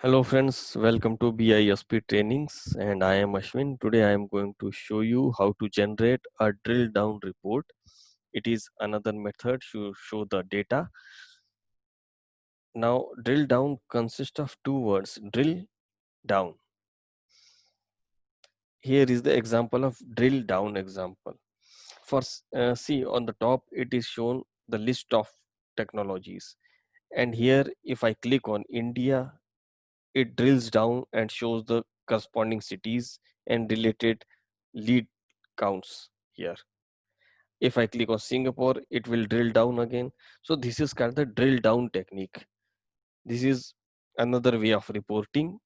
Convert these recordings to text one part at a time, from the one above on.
Hello friends, welcome to BISP trainings and I am Ashwin. Today I am going to show you how to generate a drill down report. It is another method to show the data. Now drill down consists of two words, drill down. Here is the example of drill down example. First, see on the top it is shown the list of technologies, and here if I click on India, it drills down and shows the corresponding cities and related lead counts here. If I click on Singapore, it will drill down again. So this is called the drill down technique. This is another way of reporting.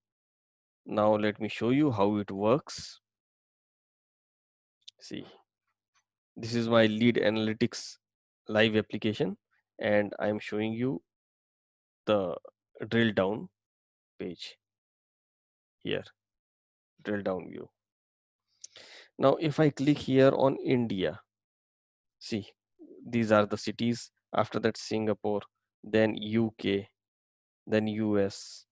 Now let me show you how it works. See, this is my lead analytics live application and I'm showing you the drill down page here, drill down view. Now if I click here on India, see, these are the cities. After that, Singapore, then UK, then US.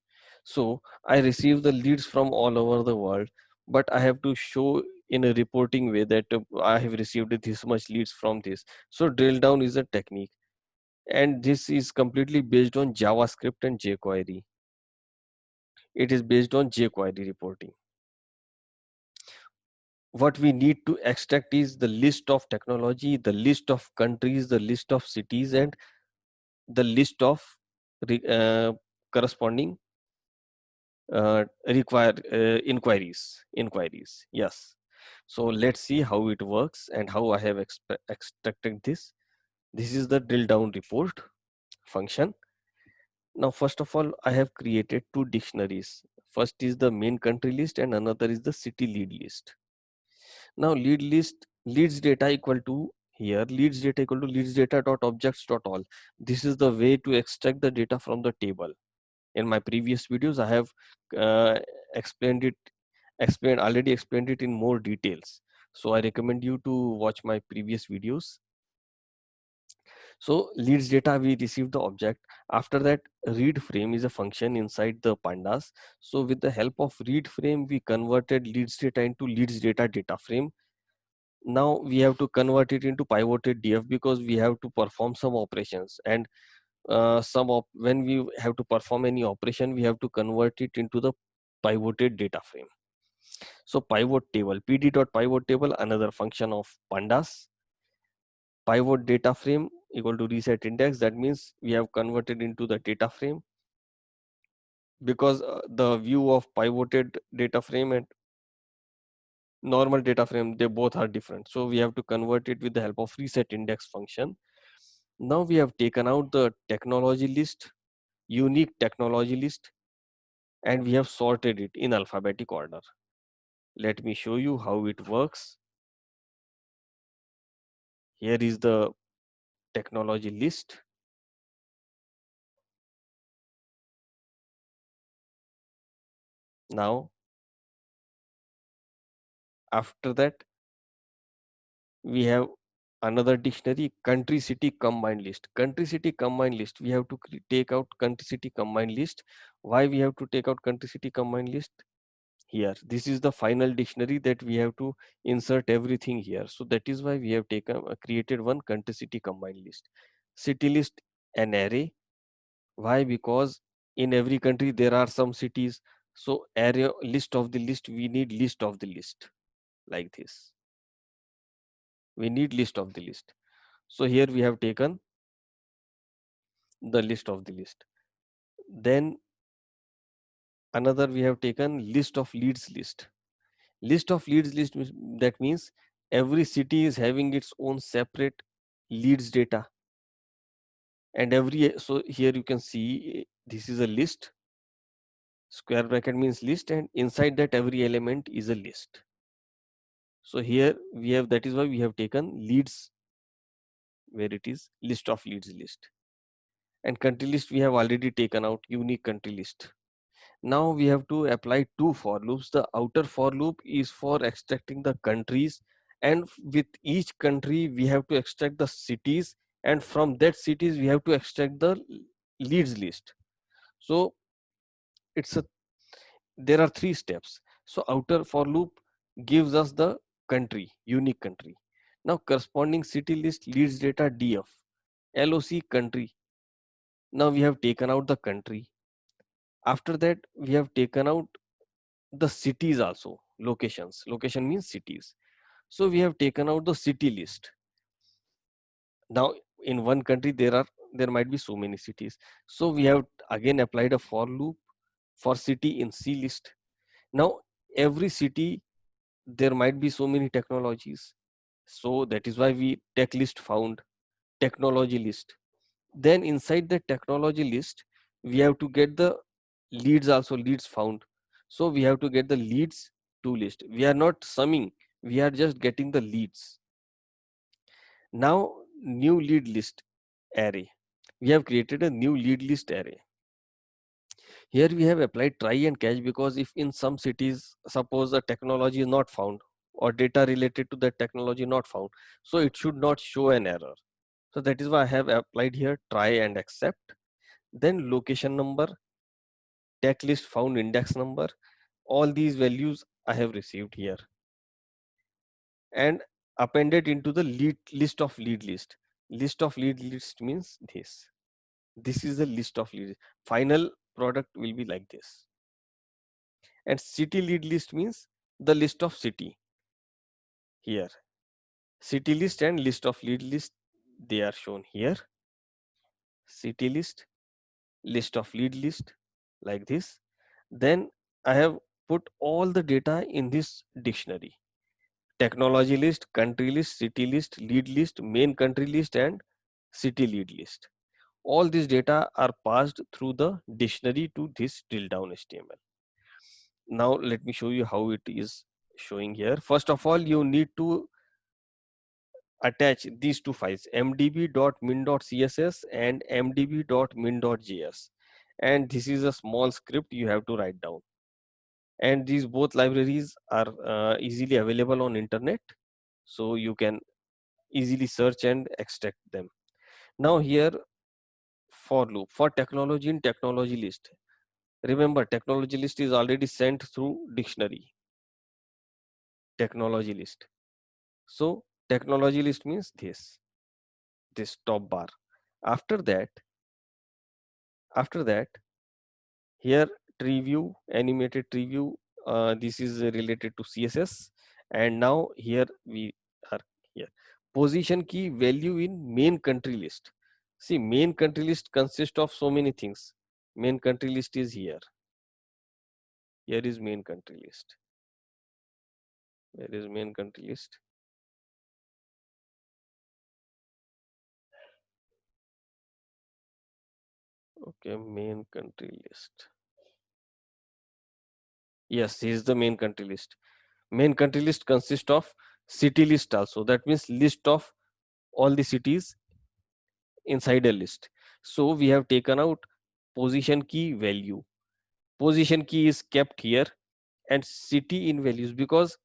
So I receive the leads from all over the world, but I have to show in a reporting way that I have received this much leads from this. So drill down is a technique, and this is completely based on JavaScript and jQuery. It is based on jQuery reporting. What we need to extract is the list of technology, the list of countries, the list of cities, and the list of corresponding require inquiries. Yes. So let's see how it works and how I have extracted this. This is the drill down report function. Now first of all, I have created two dictionaries. First is the main country list and another is the city lead list. Now leads data equal to, here leads data equal to leads data dot objects dot all. This is the way to extract the data from the table. In my previous videos I have uh, explained it explained it in more details, so I recommend you to watch my previous videos. So leads data, we receive the object. After that, read frame is a function inside the pandas. So with the help of read frame, we converted leads data into leads data frame. Now we have to convert it into pivoted df because we have to perform some operations, and when we have to perform any operation, we have to convert it into the pivoted data frame. So pivot table, pd.pivot table, another function of pandas. Pivot data frame equal to reset index. That means we have converted into the data frame, because the view of pivoted data frame and normal data frame, they both are different. So we have to convert it with the help of reset index function. Now we have taken out the technology list, unique technology list, and we have sorted it in alphabetic order. Let me show you how it works. Here is the technology list. Now, after that, we have another dictionary, country city combined list. Country city combined list, we have to take out country city combined list. Why we have to take out country city combined list? Here, this is the final dictionary that we have to insert everything here. So that is why we have taken created one country city combined list. City list, an array. Why? Because in every country there are some cities. So array, list of the list, we need list of the list, like this. We need list of the list. So here we have taken the list of the list. Then another, we have taken list of leads list. List of leads list, that means every city is having its own separate leads data. And so here you can see this is a list. Square bracket means list, and inside that every element is a list. So here we have, that is why we have taken leads, where it is list of leads list. And country list we have already taken out, unique country list. Now we have to apply two for loops. The outer for loop is for extracting the countries, and with each country we have to extract the cities, and from that cities we have to extract the leads list. So it's a there are three steps. So outer for loop gives us the country, unique country. Now corresponding city list leads data df, loc country. Now we have taken out the country. After that we have taken out the cities also, locations. Location means cities. So we have taken out the city list. Now in one country there might be so many cities. So we have again applied a for loop for city in C list. Now every city there might be so many technologies. So that is why we tech list found technology list. Then inside the technology list, we have to get the leads also, leads found. So we have to get the leads to list. We are not summing, we are just getting the leads. Now new lead list array. We have created a new lead list array. Here we have applied try and catch because if in some cities, suppose the technology is not found or data related to that technology not found, so it should not show an error. So that is why I have applied here try and accept. Then location number, tech list found index number, all these values I have received here and appended into the lead list of lead list. List of lead list means this. This is the list of leads. Final product will be like this. And city lead list means the list of city here. City list and list of lead list, they are shown here. City list, list of lead list, like this. Then I have put all the data in this dictionary. Technology list, country list, city list, lead list, main country list, and city lead list. All these data are passed through the dictionary to this drill down HTML. Now let me show you how it is showing here. First of all, you need to attach these two files, mdb.min.css and mdb.min.js, and this is a small script you have to write down. And these both libraries are easily available on internet, so you can easily search and extract them. Now here, for loop for technology in technology list. Remember, technology list is already sent through dictionary, technology list. So technology list means this top bar. After that, after that, here tree view, animated tree view. This is related to CSS, and now here we are here. Position key value in main country list. See, main country list consists of so many things. Main country list is here. Here is main country list. Where is main country list? Okay, main country list. Yes, this is the main country list. Main country list consists of city list also. That means list of all the cities inside a list. So we have taken out position key value. Position key is kept here and city in values because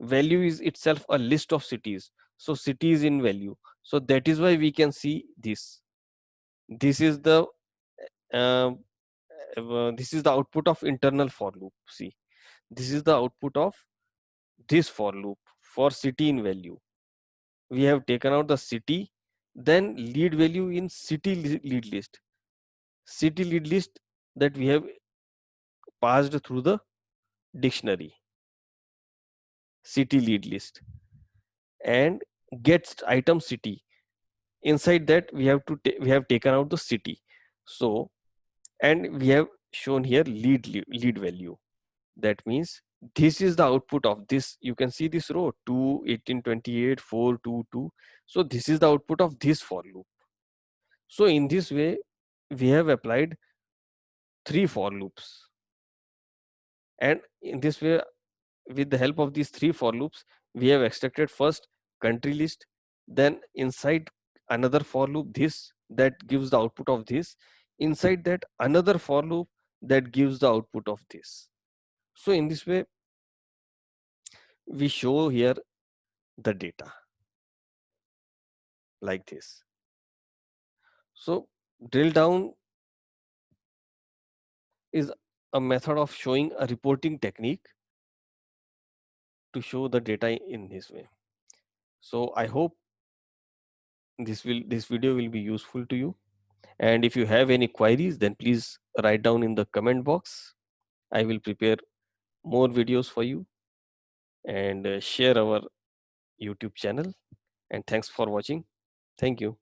value is itself a list of cities. So city is in value. So that is why we can see this. This is the uh, this is the output of internal for loop. See, this is the output of this for loop for city in value. We have taken out the city, then lead value in city lead list. City lead list that we have passed through the dictionary, city lead list, and gets item city. Inside that we have to we have taken out the city. So and we have shown here lead value. That means this is the output of this. You can see this row 2, 18, 28, 4, 2, 2. So this is the output of this for loop. So in this way, we have applied 3 for loops. And in this way, with the help of these 3 for loops, we have extracted first country list, then inside another for loop, this that gives the output of this. Inside that, another for loop that gives the output of this. So in this way, we show here the data like this. So drill down is a method of showing a reporting technique to show the data in this way. So I hope this video will be useful to you. And if you have any queries, then please write down in the comment box. I will prepare more videos for you, and share our YouTube channel. And thanks for watching. Thank you.